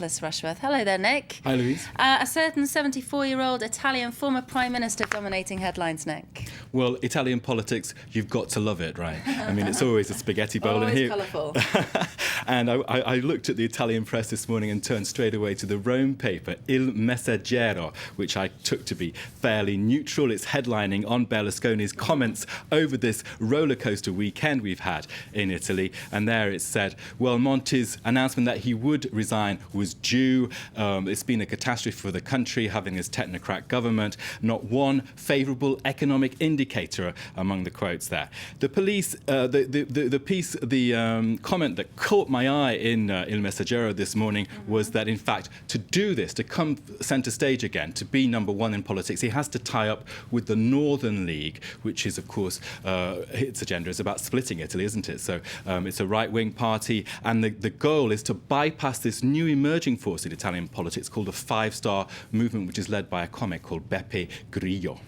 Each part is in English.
Nicholas Rushworth. Hello there, Nick. Hi, Louise. A certain 74-year-old Italian former Prime Minister dominating headlines, Nick. Well, Italian politics, you've got to love it, right? I mean, it's always a spaghetti bowl. Always and here, colourful. And I looked at the Italian press this morning and turned straight away to the Rome paper, Il Messaggero, which I took to be fairly neutral. It's headlining on Berlusconi's comments over this rollercoaster weekend we've had in Italy. And there it said, well, Monti's announcement that he would resign was due. It's been a catastrophe for the country, having this technocrat government. Not one favourable economic indicator among the quotes there. The police, the comment that caught my eye in Il Messaggero this morning was that, in fact, to do this, to come centre stage again, to be number one in politics, he has to tie up with the Northern League, which is, of course, its agenda is about splitting Italy, isn't it? So it's a right-wing party, and the goal is to bypass this new emerging force in Italian politics called the Five-Star Movement, which is led by a comic called Beppe Grillo.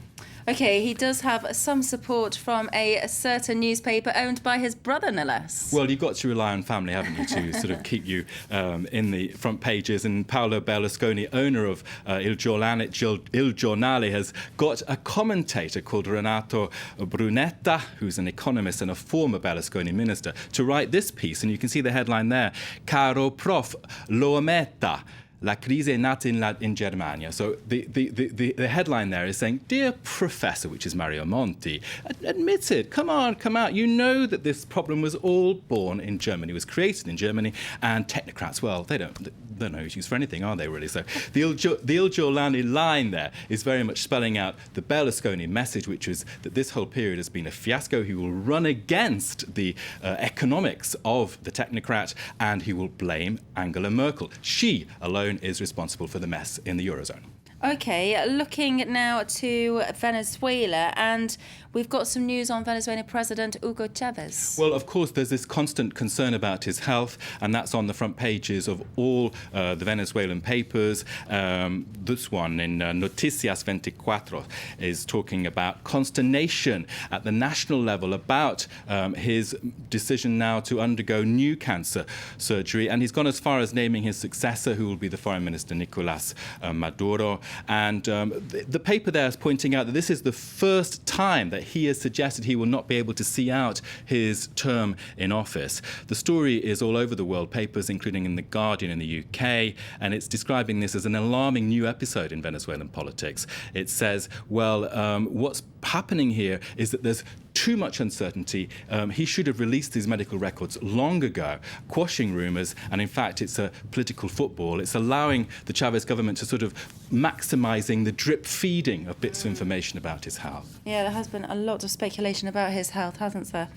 OK, he does have some support from a certain newspaper owned by his brother, no less. Well, you've got to rely on family, haven't you, to sort of keep you in the front pages. And Paolo Berlusconi, owner of Il Giornale, has got a commentator called Renato Brunetta, who's an economist and a former Berlusconi minister, to write this piece. And you can see the headline there, Caro Prof, lo ammetta. La crisi è nata in Germania. So the headline there is saying, dear Professor, which is Mario Monti, admit it, come on, come out. You know that this problem was all born in Germany, was created in Germany, and technocrats, well, they don't know use for anything, are they, really? So the Il Giornale line there is very much spelling out the Berlusconi message, which is that this whole period has been a fiasco. He will run against the economics of the technocrat, and he will blame Angela Merkel. She alone is responsible for the mess in the Eurozone. OK, looking now to Venezuela, and we've got some news on Venezuelan President Hugo Chavez. Well, of course, there's this constant concern about his health, and that's on the front pages of all the Venezuelan papers. This one in Noticias 24 is talking about consternation at the national level about his decision now to undergo new cancer surgery. And he's gone as far as naming his successor, who will be the foreign minister, Nicolás Maduro. And the paper there is pointing out that this is the first time that he has suggested he will not be able to see out his term in office. The story is all over the world, papers including in The Guardian in the UK, and it's describing this as an alarming new episode in Venezuelan politics. It says, well, what's happening here is that there's too much uncertainty. He should have released his medical records long ago, quashing rumours, and in fact it's a political football. It's allowing the Chavez government to sort of maximising the drip feeding of bits of information about his health. Yeah, there has been a lot of speculation about his health, hasn't there?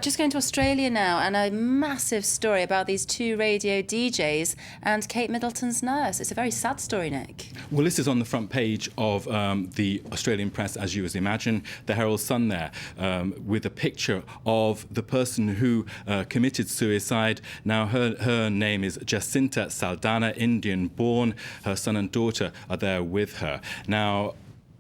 Just going to Australia now, and a massive story about these two radio DJs and Kate Middleton's nurse. It's a very sad story, Nick. Well, this is on the front page of the Australian press, as you would imagine, the Herald Sun there, with a picture of the person who committed suicide. Now, her name is Jacinta Saldana, Indian-born. Her son and daughter are there with her. Now,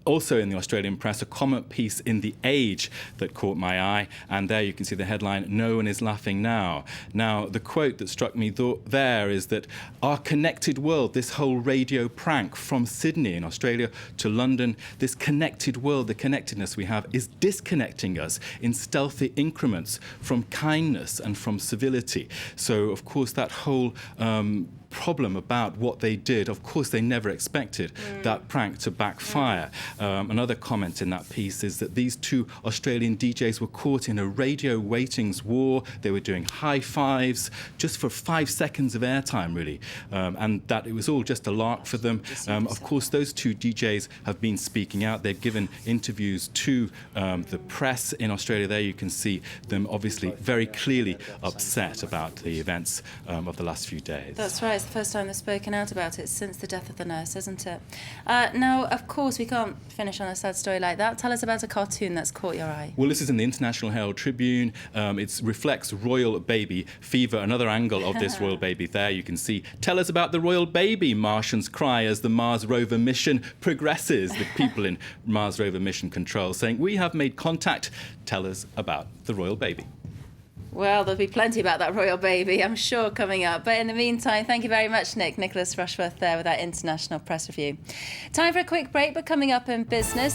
also in the Australian press, a comment piece in The Age that caught my eye, and there you can see the headline, "No one is laughing now." Now, the quote that struck me there is that our connected world, this whole radio prank from Sydney in Australia to London, this connected world, the connectedness we have, is disconnecting us in stealthy increments from kindness and from civility. So, of course, that whole problem about what they did, of course they never expected that prank to backfire. Another comment in that piece is that these two Australian DJs were caught in a radio ratings war. They were doing high fives just for 5 seconds of airtime, really, and that it was all just a lark for them. Of course, those two DJs have been speaking out. They've given interviews to the press in Australia. There you can see them obviously very clearly upset about the events of the last few days. That's right. It's the first time they've spoken out about it since the death of the nurse, isn't it? Now, of course, we can't finish on a sad story like that. Tell us about a cartoon that's caught your eye. Well, this is in the International Herald Tribune. It reflects royal baby fever. Another angle of this royal baby there you can see. Tell us about the royal baby, Martians cry as the Mars rover mission progresses. The people in Mars rover mission control saying, we have made contact. Tell us about the royal baby. Well, there'll be plenty about that royal baby, I'm sure, coming up. But in the meantime, thank you very much, Nick. Nicholas Rushworth there with that international press review. Time for a quick break, but coming up in business.